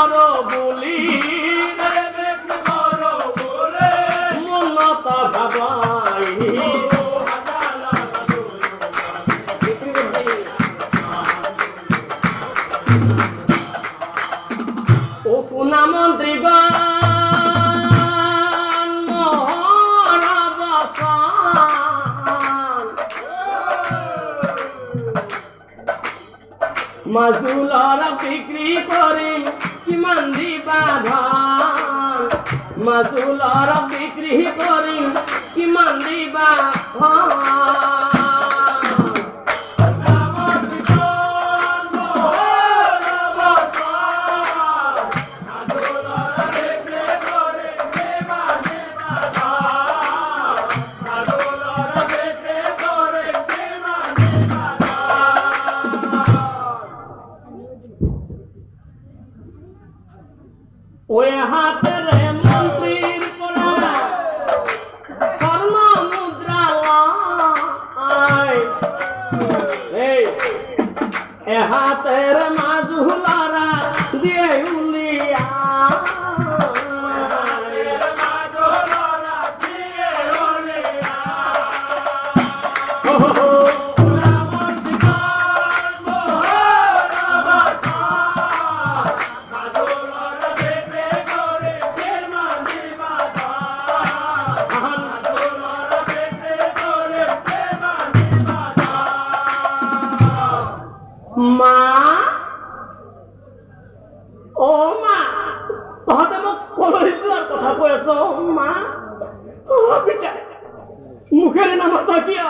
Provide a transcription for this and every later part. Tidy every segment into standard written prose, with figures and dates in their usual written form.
বড় বলি মনতা ভাবাই ও কুনা মন্ত্রীগণ মাজুলার বিক্রি করিম কিমান দিবা ধান মাজুলার বিক্রি করিম কিমান দিবা ওই হাতের মন্ত্রীর পরা স্বর্ণ মুদ্রা এ হাতের মাজুলারা দিয়ে উলিয়া মা ও মা তহঁতে মোক কলৈ যোৱাৰ কথা কৈ আছ মা মুখেৰে নামাত কিয়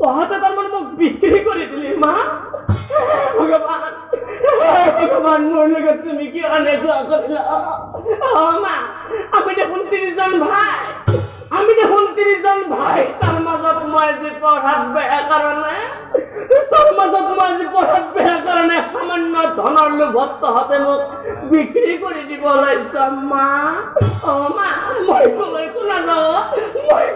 তহঁতে তাৰমানে মোক বিক্ৰী কৰি দিলি মা ভগৱান ভগৱান মোৰ লগত তুমি কিয় এনেকুৱা কৰিলা মা আমি দেখোন ৩০ জন ভাই তাৰ মাজত মই যে পঢ়াত বেয়া কাৰণে সামান্য ধনৰ লোভত তহঁতে মোক বিক্ৰী কৰি দিব লাগিছ মা অ মা মই কলৈকো নাযাওঁ মই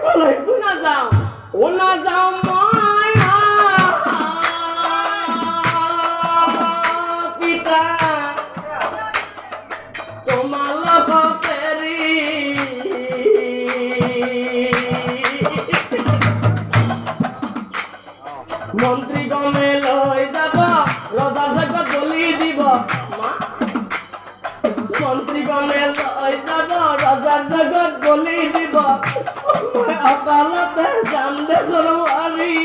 পিতা তোমাৰ লগত এৰি মন্ত্রীগণে লই যাব রজার জগত বলি দিব মন্ত্রীগণে লই যাব রজার জগত বলি দিব অকালতে যাম দে জরুয়ারি